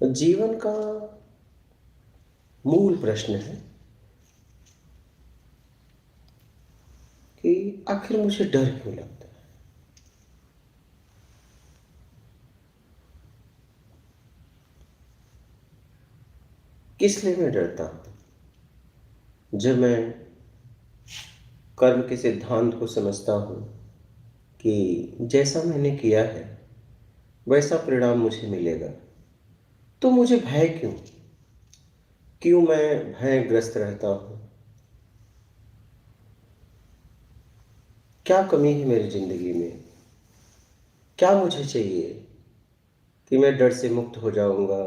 जीवन का मूल प्रश्न है कि आखिर मुझे डर क्यों लगता है। किस लिए मैं डरता हूं? जब मैं कर्म के सिद्धांत को समझता हूं कि जैसा मैंने किया है वैसा परिणाम मुझे मिलेगा, तो मुझे भय क्यों? क्यों मैं भयग्रस्त रहता हूं? क्या कमी है मेरी जिंदगी में? क्या मुझे चाहिए कि मैं डर से मुक्त हो जाऊंगा?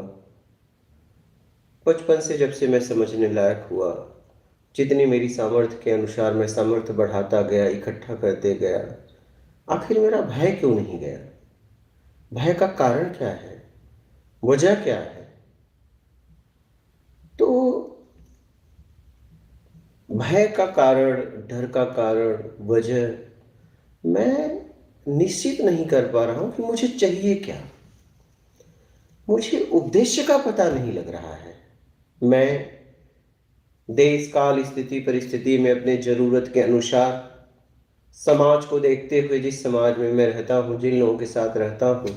बचपन से जब से मैं समझने लायक हुआ, जितनी मेरी सामर्थ्य के अनुसार मैं सामर्थ्य बढ़ाता गया, इकट्ठा करते गया, आखिर मेरा भय क्यों नहीं गया? भय का कारण क्या है? वजह क्या है? तो भय का कारण, डर का कारण, वजह मैं निश्चित नहीं कर पा रहा हूं कि मुझे चाहिए क्या। मुझे उद्देश्य का पता नहीं लग रहा है। मैं देश काल स्थिति परिस्थिति में अपने जरूरत के अनुसार समाज को देखते हुए, जिस समाज में मैं रहता हूँ, जिन लोगों के साथ रहता हूँ,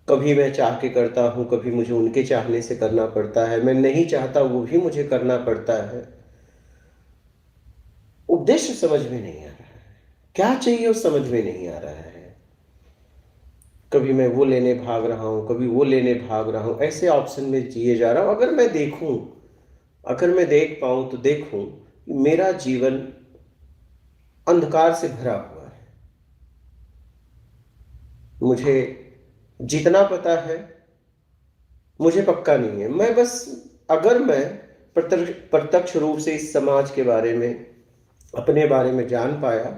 कभी मैं चाह के करता हूँ, कभी मुझे उनके चाहने से करना पड़ता है, मैं नहीं चाहता वो भी मुझे करना पड़ता है। उद्देश्य समझ में नहीं आ रहा है, क्या चाहिए वो समझ में नहीं आ रहा है। कभी मैं वो लेने भाग रहा हूँ, कभी वो लेने भाग रहा हूँ, ऐसे ऑप्शन में जिए जा रहा हूँ। अगर मैं देख पाऊँ तो देखूँ कि मेरा जीवन अंधकार से भरा हुआ है। मुझे जितना पता है, मुझे पक्का नहीं है। मैं बस, अगर मैं प्रत्यक्ष रूप से इस समाज के बारे में, अपने बारे में जान पाया,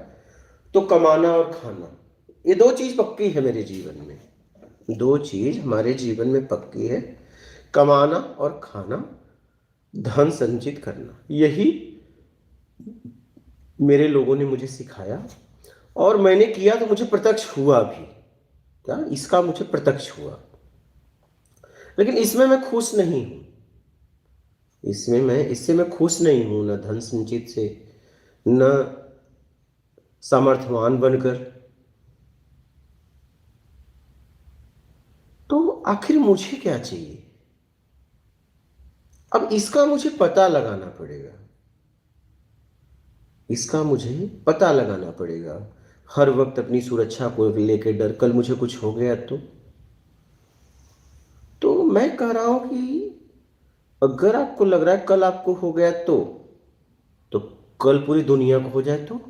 तो कमाना और खाना, ये दो चीज पक्की है मेरे जीवन में। दो चीज हमारे जीवन में पक्की है, कमाना और खाना, धन संचित करना। यही मेरे लोगों ने मुझे सिखाया और मैंने किया, तो मुझे प्रत्यक्ष हुआ भी। क्या इसका मुझे प्रत्यक्ष हुआ। लेकिन इसमें मैं खुश नहीं हूं। इससे मैं खुश नहीं हूं, न धन संचित से, न सामर्थ्यवान बनकर। तो आखिर मुझे क्या चाहिए? अब इसका मुझे पता लगाना पड़ेगा। इसका मुझे पता लगाना पड़ेगा। हर वक्त अपनी सुरक्षा को लेकर डर, कल मुझे कुछ हो गया तो मैं कह रहा हूं कि अगर आपको लग रहा है कल आपको हो गया तो कल पूरी दुनिया को हो जाए तो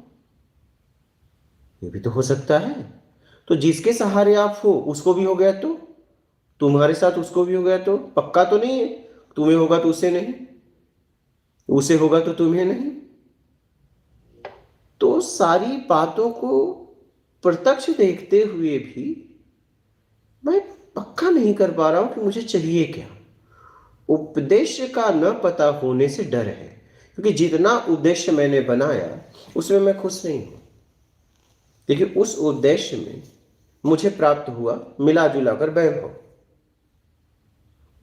ये भी तो हो सकता है। तो जिसके सहारे आप हो उसको भी हो गया तो, तुम्हारे साथ उसको भी हो गया तो पक्का तो नहीं है। तुम्हें होगा तो उसे नहीं, उसे होगा तो तुम्हें नहीं। तो सारी बातों को प्रत्यक्ष देखते हुए भी मैं पक्का नहीं कर पा रहा हूं कि मुझे चाहिए क्या। उद्देश्य का न पता होने से डर है, क्योंकि जितना उद्देश्य मैंने बनाया उसमें मैं खुश नहीं हूं। देखिए, उस उद्देश्य में मुझे प्राप्त हुआ मिला जुला कर वैभव,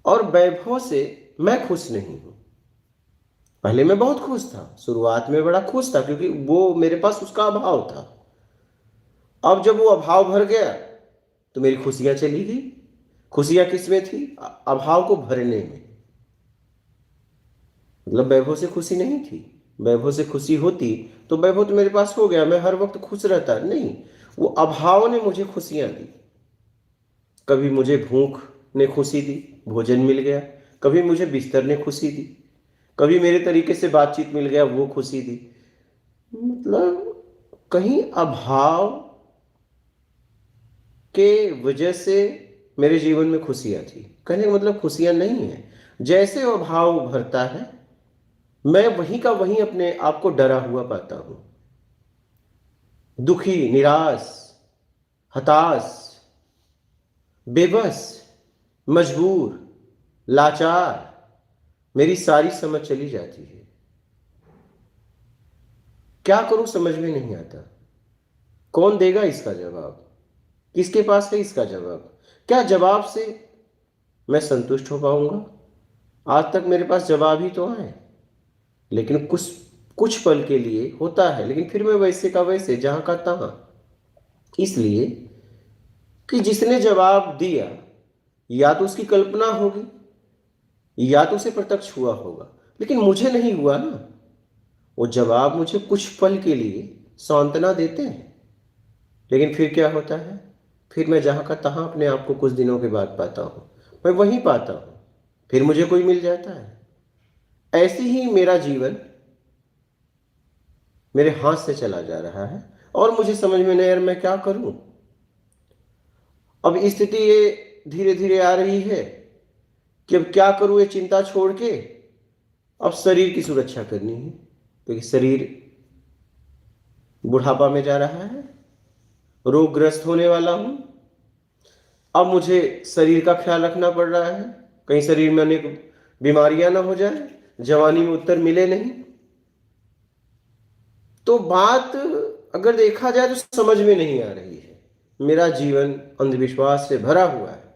और वैभव से मैं खुश नहीं हूं। पहले मैं बहुत खुश था, शुरुआत में बड़ा खुश था, क्योंकि वो मेरे पास उसका अभाव था। अब जब वो अभाव भर गया तो मेरी खुशियां चली गई। खुशियां किस में थी? अभाव को भरने में। मतलब वैभव से खुशी नहीं थी। वैभव से खुशी होती तो वैभव तो मेरे पास हो गया, मैं हर वक्त खुश रहता। नहीं, वो अभाव ने मुझे खुशियां दी। कभी मुझे भूख ने खुशी दी, भोजन मिल गया। कभी मुझे बिस्तर ने खुशी दी। कभी मेरे तरीके से बातचीत मिल गया, वो खुशी दी। मतलब कहीं अभाव के वजह से मेरे जीवन में खुशियां थी। कहने का मतलब खुशियां नहीं है। जैसे वो भाव भरता है, मैं वहीं का वहीं अपने आप को डरा हुआ पाता हूं। दुखी, निराश, हताश, बेबस, मजबूर, लाचार, मेरी सारी समझ चली जाती है। क्या करूं समझ में नहीं आता। कौन देगा इसका जवाब? किसके पास है इसका जवाब? क्या जवाब से मैं संतुष्ट हो पाऊंगा? आज तक मेरे पास जवाब ही तो आए, लेकिन कुछ कुछ पल के लिए होता है, लेकिन फिर मैं वैसे का वैसे, जहां का तहां। इसलिए कि जिसने जवाब दिया या तो उसकी कल्पना होगी या तो उसे प्रत्यक्ष हुआ होगा, लेकिन मुझे नहीं हुआ ना। वो जवाब मुझे कुछ पल के लिए सांत्वना देते हैं, लेकिन फिर क्या होता है? फिर मैं जहां का तहां अपने आप को कुछ दिनों के बाद पाता हूं, मैं वहीं पाता हूं, फिर मुझे कोई मिल जाता है। ऐसे ही मेरा जीवन मेरे हाथ से चला जा रहा है और मुझे समझ में नहीं आ रहा मैं क्या करूं। अब स्थिति ये धीरे धीरे आ रही है कि अब क्या करूं, ये चिंता छोड़ के अब शरीर की सुरक्षा करनी है, क्योंकि शरीर बुढ़ापा में जा रहा है, रोगग्रस्त होने वाला हूं। अब मुझे शरीर का ख्याल रखना पड़ रहा है, कहीं शरीर में अनेक बीमारियां ना हो जाए, जवानी में उत्तर मिले नहीं। तो बात अगर देखा जाए तो समझ में नहीं आ रही है। मेरा जीवन अंधविश्वास से भरा हुआ है।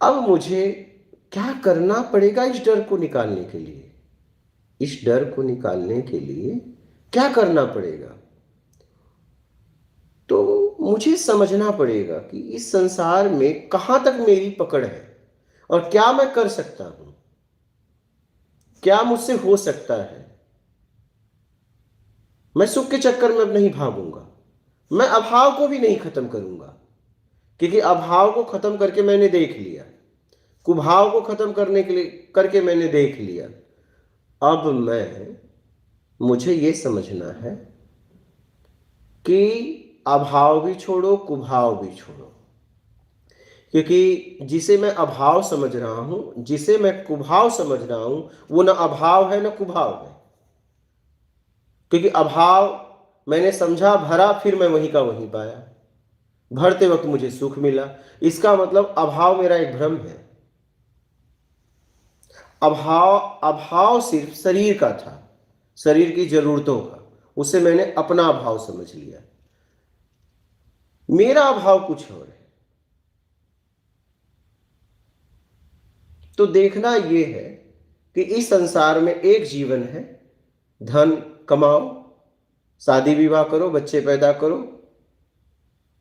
अब मुझे क्या करना पड़ेगा इस डर को निकालने के लिए? इस डर को निकालने के लिए क्या करना पड़ेगा? तो मुझे समझना पड़ेगा कि इस संसार में कहां तक मेरी पकड़ है और क्या मैं कर सकता हूं, क्या मुझसे हो सकता है। मैं सुख के चक्कर में अब नहीं भागूंगा, मैं अभाव को भी नहीं खत्म करूंगा, क्योंकि अभाव को खत्म करके मैंने देख लिया, कुभाव को खत्म करने के लिए करके मैंने देख लिया। अब मुझे यह समझना है कि अभाव भी छोड़ो, कुभाव भी छोड़ो, क्योंकि जिसे मैं अभाव समझ रहा हूं, जिसे मैं कुभाव समझ रहा हूं, वो ना अभाव है ना कुभाव है। क्योंकि अभाव मैंने समझा भरा, फिर मैं वहीं का वहीं पाया, भरते वक्त मुझे सुख मिला। इसका मतलब अभाव मेरा एक भ्रम है। अभाव अभाव सिर्फ शरीर का था, शरीर की जरूरतों का, उसे मैंने अपना अभाव समझ लिया। मेरा अभाव कुछ और है। तो देखना यह है कि इस संसार में एक जीवन है, धन कमाओ, शादी विवाह करो, बच्चे पैदा करो,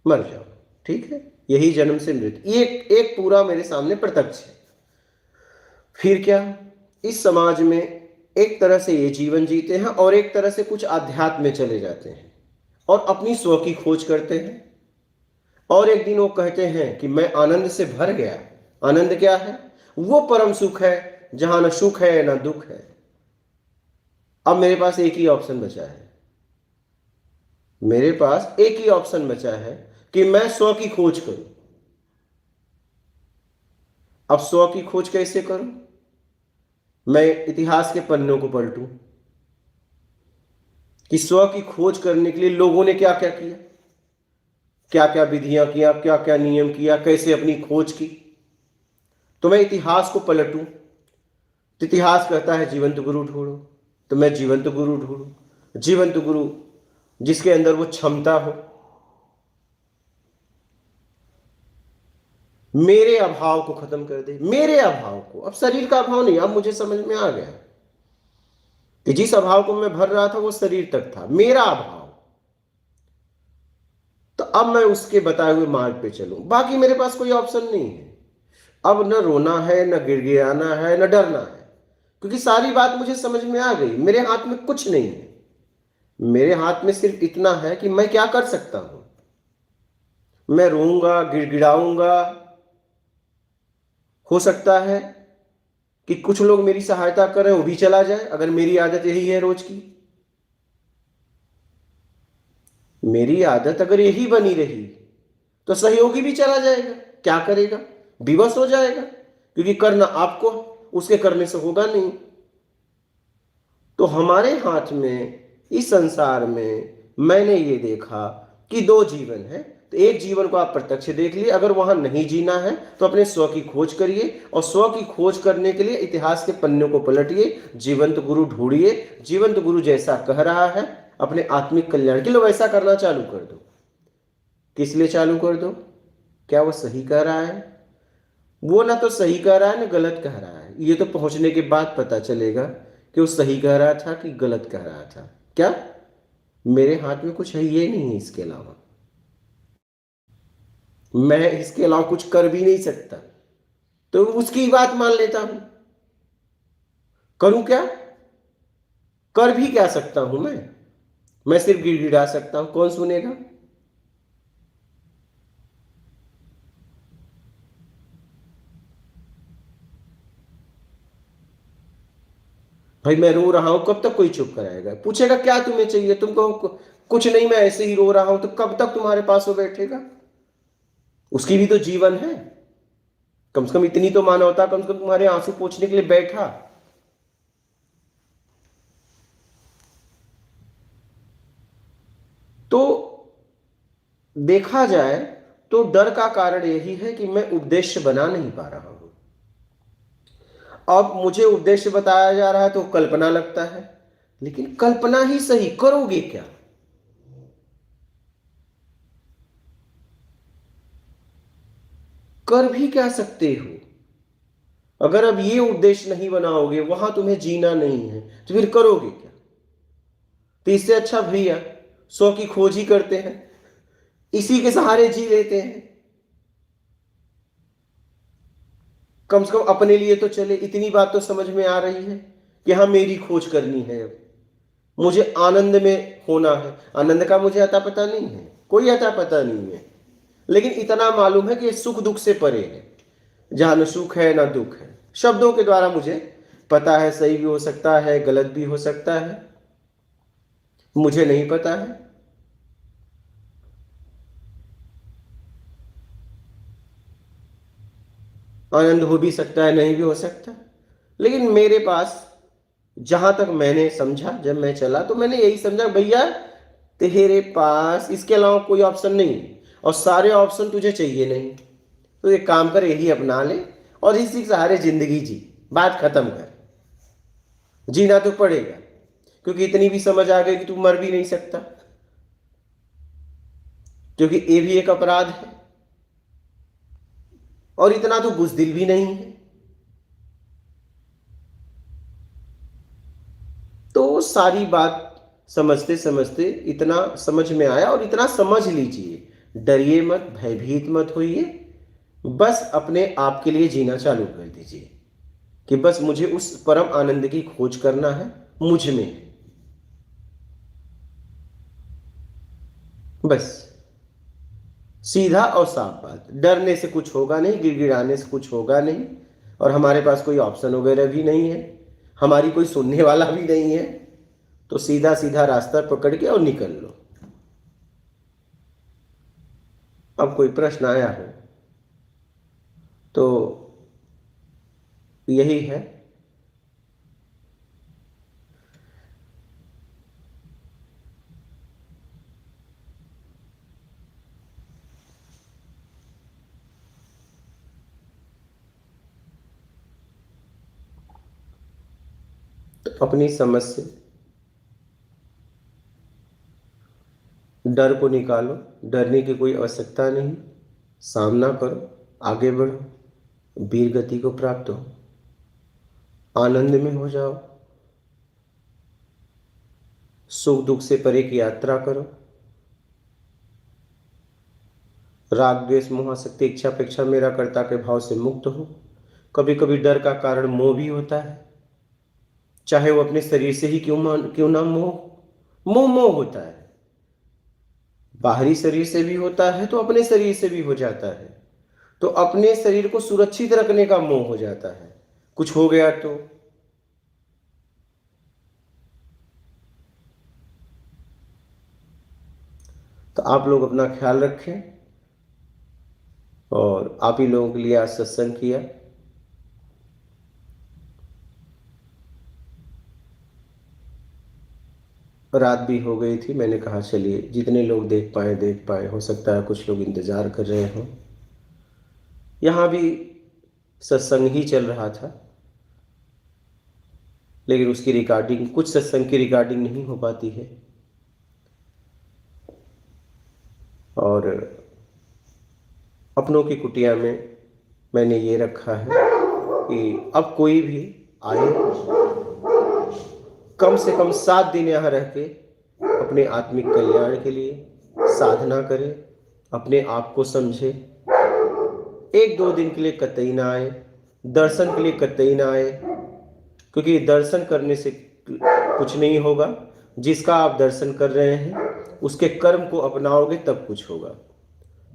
मर जाओ, ठीक है, यही जन्म से मृत्यु, एक एक पूरा मेरे सामने प्रत्यक्ष है। फिर क्या? इस समाज में एक तरह से ये जीवन जीते हैं और एक तरह से कुछ आध्यात्म में चले जाते हैं और अपनी स्व की खोज करते हैं, और एक दिन वो कहते हैं कि मैं आनंद से भर गया। आनंद क्या है? वो परम सुख है जहां न सुख है न दुख है। अब मेरे पास एक ही ऑप्शन बचा है, मेरे पास एक ही ऑप्शन बचा है कि मैं स्व की खोज करूं। अब स्व की खोज कैसे करूं? मैं इतिहास के पन्नों को पलटूं कि स्व की खोज करने के लिए लोगों ने क्या क्या किया, क्या क्या विधियां किया, क्या क्या नियम किया, कैसे अपनी खोज की। तो मैं इतिहास को पलटूं तो इतिहास कहता है जीवंत गुरु ढूंढो, तो मैं जीवंत गुरु ढूंढूं, जीवंत गुरु जिसके अंदर वो क्षमता हो, मेरे अभाव को खत्म कर दे, मेरे अभाव को। अब शरीर का अभाव नहीं, अब मुझे समझ में आ गया कि जिस अभाव को मैं भर रहा था वो शरीर तक था, मेरा अभाव। तो अब मैं उसके बताए हुए मार्ग पे चलूं, बाकी मेरे पास कोई ऑप्शन नहीं है। अब न रोना है, न गिड़गिड़ाना है, न डरना है, क्योंकि सारी बात मुझे समझ में आ गई। मेरे हाथ में कुछ नहीं है, मेरे हाथ में सिर्फ इतना है कि मैं क्या कर सकता हूं। मैं रोऊंगा, गिड़गिड़ाऊंगा, हो सकता है कि कुछ लोग मेरी सहायता करें, वो भी चला जाए, अगर मेरी आदत यही है रोज की। मेरी आदत अगर यही बनी रही तो सहयोगी भी चला जाएगा, क्या करेगा? विवश हो जाएगा, क्योंकि करना आपको, उसके करने से होगा नहीं। तो हमारे हाथ में, इस संसार में मैंने ये देखा कि दो जीवन है। तो एक जीवन को आप प्रत्यक्ष देख लिए, अगर वहां नहीं जीना है तो अपने स्व की खोज करिए, और स्व की खोज करने के लिए इतिहास के पन्नों को पलटिए, जीवंत गुरु ढूंढिए। जीवंत गुरु जैसा कह रहा है अपने आत्मिक कल्याण के लिए, वैसा करना चालू कर दो। किस लिए चालू कर दो? क्या वो सही कह रहा है? वो ना तो सही कह रहा है ना गलत कह रहा है। ये तो पहुंचने के बाद पता चलेगा कि वो सही कह रहा था कि गलत कह रहा था। क्या मेरे हाथ में कुछ है ये नहीं है इसके अलावा? मैं इसके अलावा कुछ कर भी नहीं सकता, तो उसकी बात मान लेता हूं। करूं क्या? कर भी क्या सकता हूं मैं सिर्फ गिड़गिड़ा सकता हूं। कौन सुनेगा? भाई मैं रो रहा हूं, कब तक कोई चुप कराएगा? पूछेगा क्या तुम्हें चाहिए, तुम कहो कुछ नहीं मैं ऐसे ही रो रहा हूं, तो कब तक तुम्हारे पास वो बैठेगा? उसकी भी तो जीवन है। कम से कम इतनी तो मानवता, कम से कम तुम्हारे आंसू पोंछने के लिए बैठा। तो देखा जाए तो डर का कारण यही है कि मैं उद्देश्य बना नहीं पा रहा हूं। अब मुझे उद्देश्य बताया जा रहा है तो कल्पना लगता है, लेकिन कल्पना ही सही, करोगे क्या? कर भी क्या सकते हो? अगर अब ये उद्देश्य नहीं बनाओगे, वहां तुम्हें जीना नहीं है, तो फिर करोगे क्या? तो इससे अच्छा भैया 100 की खोज ही करते हैं, इसी के सहारे जी लेते हैं। कम से कम अपने लिए तो चले। इतनी बात तो समझ में आ रही है कि हाँ मेरी खोज करनी है, अब मुझे आनंद में होना है। आनंद का मुझे अता पता नहीं है, कोई अता पता नहीं है, लेकिन इतना मालूम है कि सुख दुख से परे है, जहां न सुख है ना दुख है। शब्दों के द्वारा मुझे पता है, सही भी हो सकता है, गलत भी हो सकता है, मुझे नहीं पता है। आनंद हो भी सकता है, नहीं भी हो सकता, लेकिन मेरे पास, जहां तक मैंने समझा, जब मैं चला तो मैंने यही समझा भैया तेरे पास इसके अलावा कोई ऑप्शन नहीं है, और सारे ऑप्शन तुझे चाहिए नहीं। तो एक काम कर, यही अपना ले और इसी के सहारे जिंदगी जी। बात खत्म कर। जीना तो पड़ेगा, क्योंकि इतनी भी समझ आ गई कि तू मर भी नहीं सकता, क्योंकि ये भी एक अपराध है। और इतना तो बुजदिल भी नहीं है। तो सारी बात समझते समझते इतना समझ में आया, और इतना समझ लीजिए, डरिए मत, भयभीत मत होइए, बस अपने आप के लिए जीना चालू कर दीजिए कि बस मुझे उस परम आनंद की खोज करना है, मुझ में। बस सीधा और साफ बात। डरने से कुछ होगा नहीं, गिड़गिड़ाने से कुछ होगा नहीं, और हमारे पास कोई ऑप्शन वगैरह भी नहीं है, हमारी कोई सुनने वाला भी नहीं है। तो सीधा सीधा रास्ता पकड़ के और निकल लो। अब कोई प्रश्न आया हो तो यही है। तो अपनी समझ से डर को निकालो। डरने की कोई आवश्यकता नहीं। सामना करो, आगे बढ़ो, वीर गति को प्राप्त हो, आनंद में हो जाओ, सुख दुख से परे की यात्रा करो। राग द्वेष मोह आसक्ति इच्छा अपेक्षा मेरा कर्ता के भाव से मुक्त हो। कभी कभी डर का कारण मोह भी होता है, चाहे वो अपने शरीर से ही क्यों ना मोह मोह मोह होता है। बाहरी शरीर से भी होता है तो अपने शरीर से भी हो जाता है। तो अपने शरीर को सुरक्षित रखने का मोह हो जाता है, कुछ हो गया तो आप लोग अपना ख्याल रखें। और आप ही लोगों के लिए आज सत्संग किया। रात भी हो गई थी, मैंने कहा चलिए जितने लोग देख पाए, हो सकता है कुछ लोग इंतजार कर रहे हों। यहाँ भी सत्संग ही चल रहा था, लेकिन उसकी रिकॉर्डिंग, कुछ सत्संग की रिकॉर्डिंग नहीं हो पाती है। और अपनों की कुटिया में मैंने ये रखा है कि अब कोई भी आए, कम से कम 7 दिन यहाँ रह के अपने आत्मिक कल्याण के लिए साधना करे, अपने आप को समझे। 1-2 दिन के लिए कतई ना आए, दर्शन के लिए कतई ना आए, क्योंकि दर्शन करने से कुछ नहीं होगा। जिसका आप दर्शन कर रहे हैं उसके कर्म को अपनाओगे तब कुछ होगा।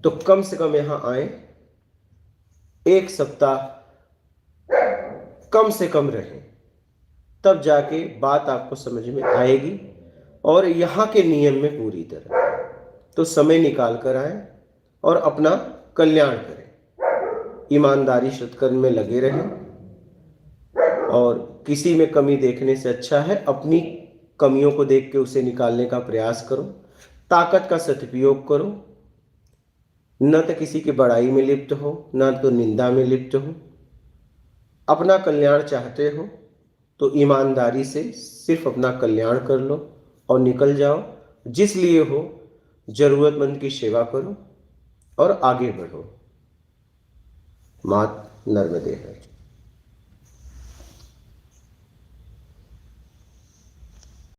तो कम से कम यहाँ आए, 1 सप्ताह कम से कम रहें, तब जाके बात आपको समझ में आएगी और यहाँ के नियम में पूरी तरह। तो समय निकाल कर आए और अपना कल्याण करें, ईमानदारी सत्कर्म में लगे रहें, और किसी में कमी देखने से अच्छा है अपनी कमियों को देख के उसे निकालने का प्रयास करो। ताकत का सदुपयोग करो, न तो किसी की बड़ाई में लिप्त हो, न तो निंदा में लिप्त हो। अपना कल्याण चाहते हो तो ईमानदारी से सिर्फ अपना कल्याण कर लो और निकल जाओ। जिस लिए हो जरूरतमंद की सेवा करो और आगे बढ़ो। मात नर्मदे है।